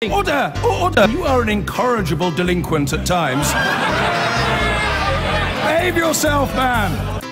Order! Order! You are an incorrigible delinquent at times. Behave yourself, man!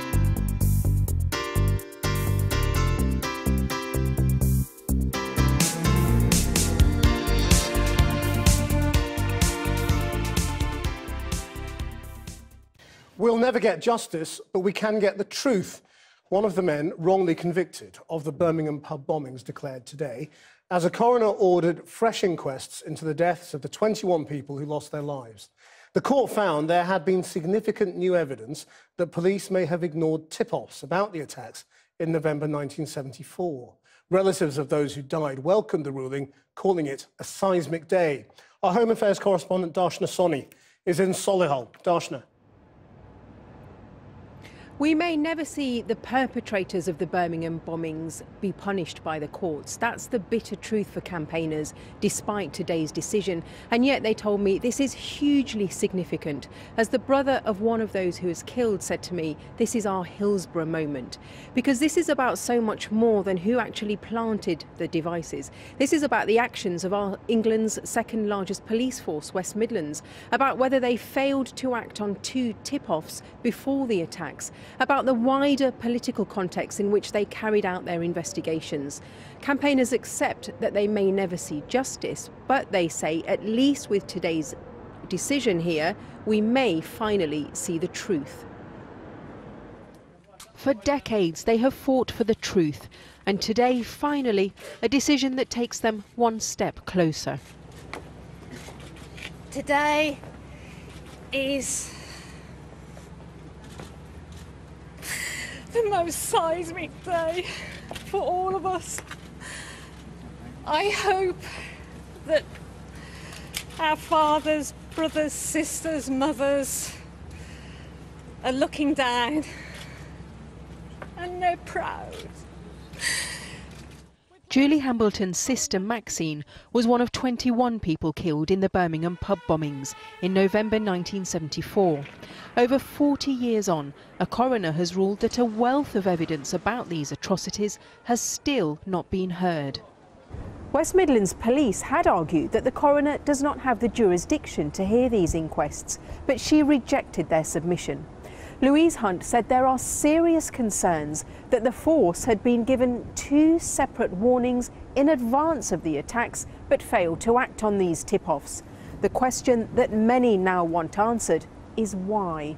We'll never get justice, but we can get the truth. One of the men wrongly convicted of the Birmingham pub bombings declared today, as a coroner ordered fresh inquests into the deaths of the 21 people who lost their lives. The court found there had been significant new evidence that police may have ignored tip-offs about the attacks in November 1974. Relatives of those who died welcomed the ruling, calling it a seismic day. Our Home Affairs correspondent Darshna Soni is in Solihull. Darshna. We may never see the perpetrators of the Birmingham bombings be punished by the courts. That's the bitter truth for campaigners, despite today's decision. And yet they told me this is hugely significant. As the brother of one of those who was killed said to me, this is our Hillsborough moment. Because this is about so much more than who actually planted the devices. This is about the actions of our England's second largest police force, West Midlands, about whether they failed to act on 2 tip-offs before the attacks, about the wider political context in which they carried out their investigations. Campaigners accept that they may never see justice, but they say at least with today's decision here, we may finally see the truth. For decades, they have fought for the truth, and today, finally, a decision that takes them one step closer. Today is the most seismic day for all of us. I hope that our fathers, brothers, sisters, mothers are looking down and they're proud. Julie Hambleton's sister Maxine was one of 21 people killed in the Birmingham pub bombings in November 1974. Over 40 years on, a coroner has ruled that a wealth of evidence about these atrocities has still not been heard. West Midlands Police had argued that the coroner does not have the jurisdiction to hear these inquests, but she rejected their submission. Louise Hunt said there are serious concerns that the force had been given 2 separate warnings in advance of the attacks, but failed to act on these tip-offs. The question that many now want answered is why.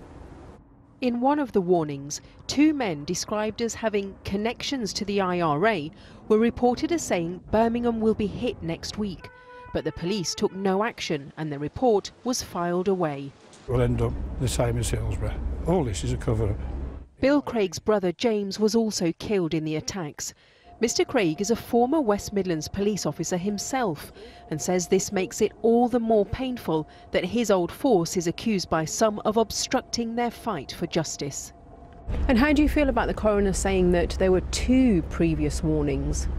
In one of the warnings, 2 men described as having connections to the IRA were reported as saying Birmingham will be hit next week, but the police took no action and the report was filed away. We'll end up the same as Hillsborough. All this is a cover-up. Bill Craig's brother James was also killed in the attacks. Mr. Craig is a former West Midlands police officer himself and says this makes it all the more painful that his old force is accused by some of obstructing their fight for justice. And how do you feel about the coroner saying that there were 2 previous warnings?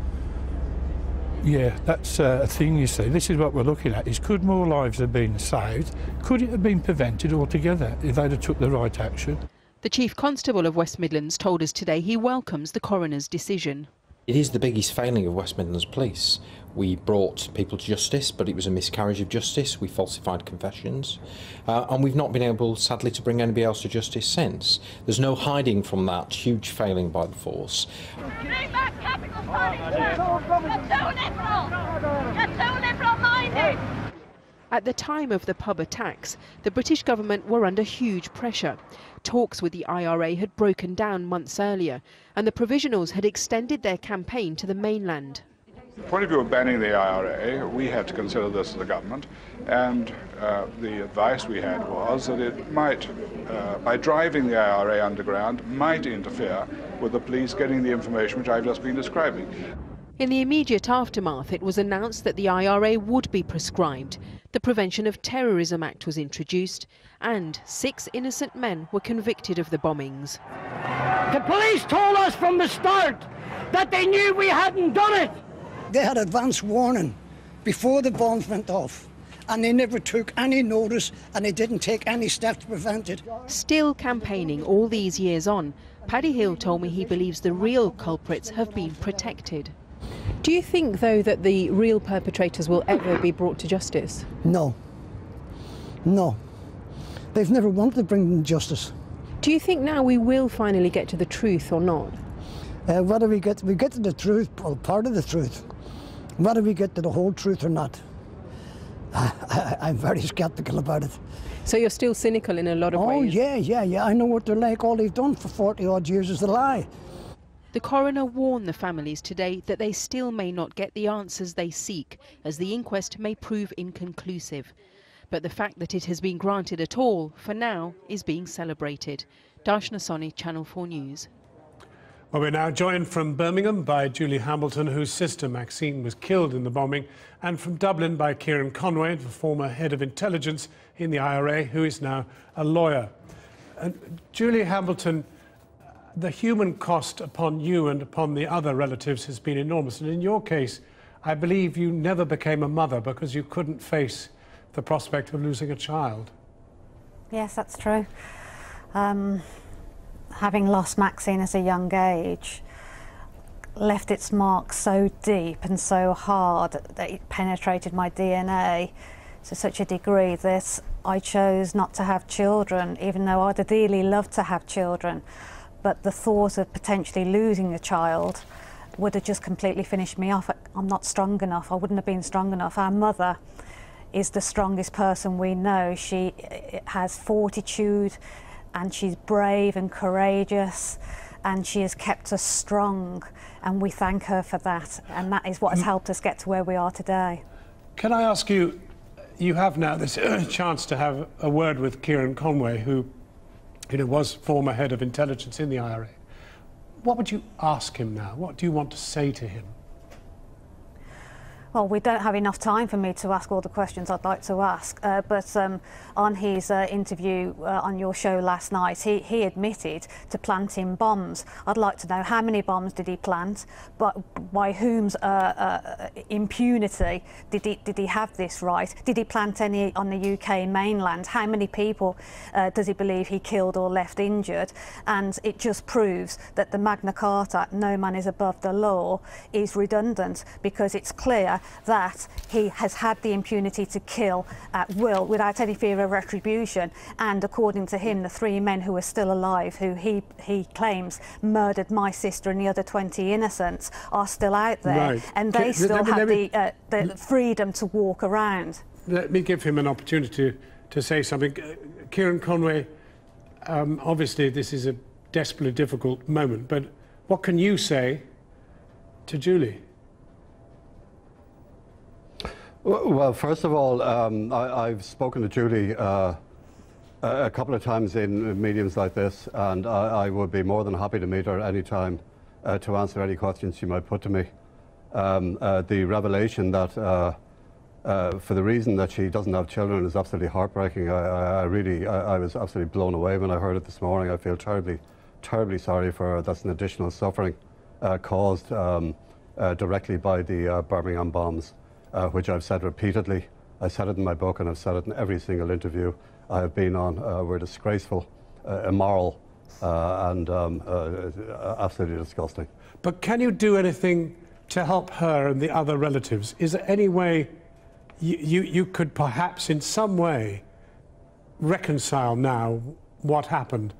Yeah, that's a thing, you see. This is what we're looking at, is could more lives have been saved? Could it have been prevented altogether if they'd have took the right action? The Chief Constable of West Midlands told us today he welcomes the coroner's decision. It is the biggest failing of West Midlands Police. We brought people to justice, but it was a miscarriage of justice. We falsified confessions, and we've not been able, sadly, to bring anybody else to justice since. There's no hiding from that huge failing by the force. Bring back capital punishment! You're too liberal! You're too liberal-minded! At the time of the pub attacks, the British government were under huge pressure. Talks with the IRA had broken down months earlier, and the Provisionals had extended their campaign to the mainland. From the point of view of banning the IRA, we had to consider this as a government, and the advice we had was that it might, by driving the IRA underground, might interfere with the police getting the information which I've just been describing. In the immediate aftermath, it was announced that the IRA would be prescribed. The Prevention of Terrorism Act was introduced, and 6 innocent men were convicted of the bombings. The police told us from the start that they knew we hadn't done it. They had advance warning before the bombs went off, and they never took any notice, and they didn't take any steps to prevent it. Still campaigning all these years on, Paddy Hill told me he believes the real culprits have been protected. Do you think, though, that the real perpetrators will ever be brought to justice? No. No. They've never wanted to bring them to justice. Do you think now we will finally get to the truth or not? Whether we get to the truth, or part of the truth, whether we get to the whole truth or not, I'm very sceptical about it. So you're still cynical in a lot of ways? Oh, yeah. I know what they're like. All they've done for 40-odd years is a lie. The coroner warned the families today that they still may not get the answers they seek, as the inquest may prove inconclusive. But the fact that it has been granted at all, for now, is being celebrated. Darshna Soni, Channel 4 News. Well, we're now joined from Birmingham by Julie Hamilton, whose sister Maxine was killed in the bombing, and from Dublin by Kieran Conway, the former head of intelligence in the IRA, who is now a lawyer. And Julie Hamilton, the human cost upon you and upon the other relatives has been enormous. And in your case, I believe you never became a mother because you couldn't face the prospect of losing a child. Yes, that's true. Having lost Maxine at a young age left its mark so deep and so hard that it penetrated my DNA to such a degree that I chose not to have children, even though I'd ideally love to have children. But the thought of potentially losing a child would have just completely finished me off. I'm not strong enough. I wouldn't have been strong enough. Our mother is the strongest person we know. She has fortitude, and she's brave and courageous, and she has kept us strong, and we thank her for that, and that is what has helped us get to where we are today. Can I ask you, you have now this chance to have a word with Kieran Conway, who was former head of intelligence in the IRA. What would you ask him now? What do you want to say to him? Well, we don't have enough time for me to ask all the questions I'd like to ask, but on his interview on your show last night, he admitted to planting bombs. I'd like to know how many bombs did he plant, but by whom's impunity did he have this right? Did he plant any on the UK mainland? How many people does he believe he killed or left injured? And it just proves that the Magna Carta, no man is above the law, is redundant, because it's clear that he has had the impunity to kill at will without any fear of retribution, and according to him, the 3 men who are still alive, who he claims murdered my sister and the other 20 innocents, are still out there, right. And they still have the freedom to walk around. Let me give him an opportunity to say something. Kieran Conway, obviously this is a desperately difficult moment, but what can you say to Julie? Well, first of all, I've spoken to Julie a couple of times in mediums like this, and I would be more than happy to meet her any time to answer any questions she might put to me. The revelation that, for the reason that she doesn't have children, is absolutely heartbreaking. I was absolutely blown away when I heard it this morning. I feel terribly sorry for her. That's an additional suffering caused directly by the Birmingham bombs. Which I've said repeatedly. I said it in my book, and I've said it in every single interview I have been on. We're disgraceful, immoral, and absolutely disgusting. But can you do anything to help her and the other relatives? Is there any way you could perhaps in some way reconcile now what happened?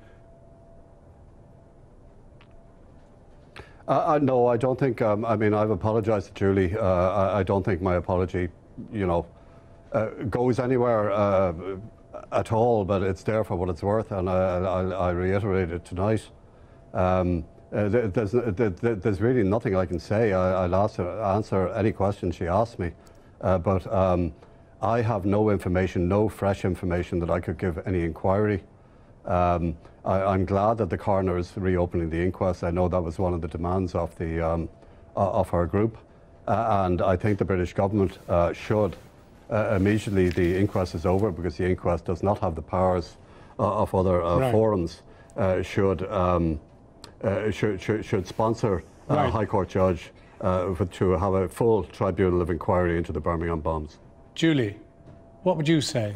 No, I don't think, I mean, I've apologised to Julie. I don't think my apology, goes anywhere at all, but it's there for what it's worth, and I reiterate it tonight. There's really nothing I can say. I'll answer any question she asks me, but I have no information, no fresh information that I could give any inquiry. I'm glad that the coroner is reopening the inquest. I know that was one of the demands of the of her group, and I think the British government should immediately the inquest is over, because the inquest does not have the powers of other forums. Should sponsor a High Court judge to have a full tribunal of inquiry into the Birmingham bombs. Julie, what would you say?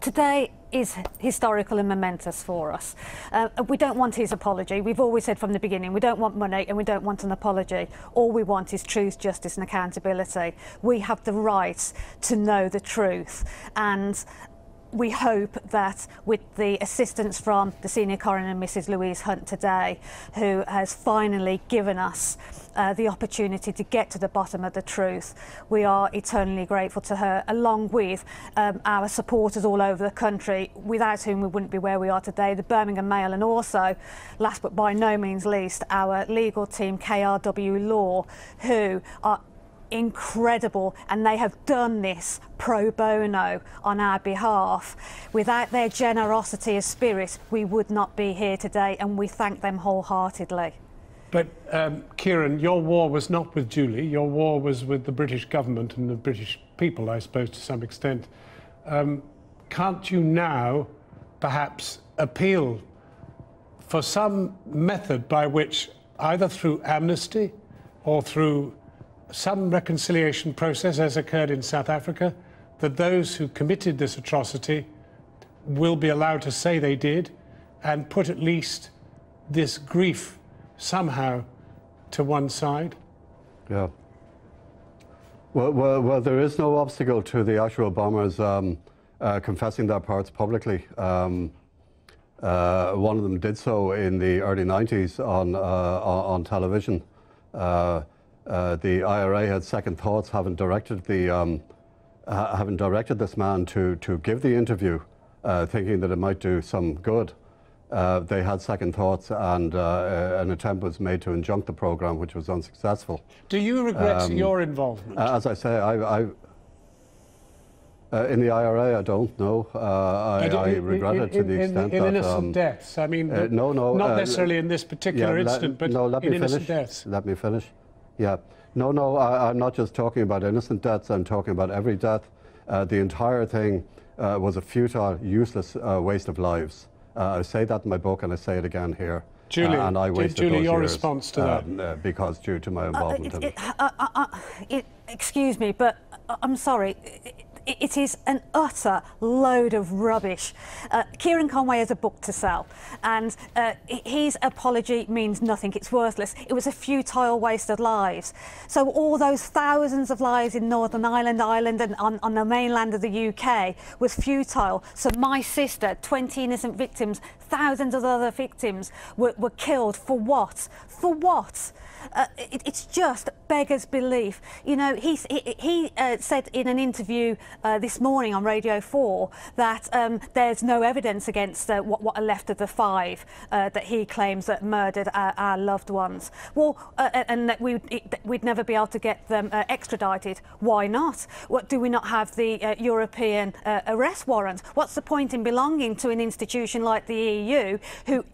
Today is historical and momentous for us. We don't want his apology. We've always said from the beginning, we don't want money and we don't want an apology. All we want is truth, justice and accountability. We have the right to know the truth, and we hope that with the assistance from the Senior Coroner, Mrs Louise Hunt today, who has finally given us the opportunity to get to the bottom of the truth, we are eternally grateful to her, along with our supporters all over the country, without whom we wouldn't be where we are today, the Birmingham Mail, and also, last but by no means least, our legal team, KRW Law, who are incredible, and they have done this pro bono on our behalf. Without their generosity of spirit, we would not be here today, and we thank them wholeheartedly. But Kieran, your war was not with Julie, your war was with the British government and the British people, I suppose, to some extent. Can't you now perhaps appeal for some method by which, either through amnesty or through some reconciliation process, as occurred in South Africa, that those who committed this atrocity will be allowed to say they did, and put at least this grief somehow to one side? Yeah. Well, there is no obstacle to the actual bombers confessing their parts publicly. One of them did so in the early 90s on television. The IRA had second thoughts, having directed this man to give the interview, thinking that it might do some good. They had second thoughts, and an attempt was made to injunct the programme, which was unsuccessful. Do you regret your involvement? As I say, in the IRA, I don't know. I regret it to the extent that... In innocent deaths? I mean, no, not necessarily in this particular incident, but in innocent deaths. Let me finish. Yeah. No, I'm not just talking about innocent deaths, I'm talking about every death. The entire thing was a futile, useless waste of lives. I say that in my book, and I say it again here. Julie, and I wasted those your years, response to that? because due to my involvement in it. Excuse me, but I'm sorry. It is an utter load of rubbish. Kieran Conway has a book to sell, and his apology means nothing. It's worthless. It was a futile waste of lives. So all those thousands of lives in Northern Ireland and on the mainland of the UK was futile. So my sister, 20 innocent victims, thousands of other victims were killed for what? For what? It's just beggars belief. You know, he said in an interview this morning on Radio 4 that there's no evidence against what are left of the 5 that he claims that murdered our loved ones. Well, and that we'd never be able to get them extradited. Why not? What, do we not have the European arrest warrant? What's the point in belonging to an institution like the EU who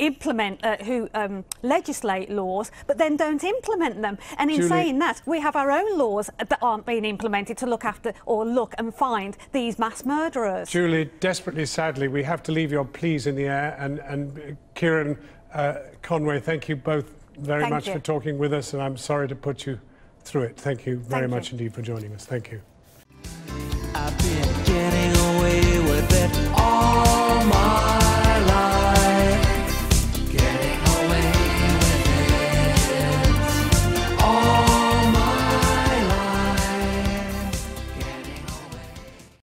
legislate laws but then don't implement them? And in saying that, we have our own laws that aren't being implemented to look after or look and find these mass murderers. Julie, desperately sadly, we have to leave your pleas in the air. And Kieran Conway, thank you both very much for talking with us, and I'm sorry to put you through it. Thank you very much indeed for joining us. Thank you.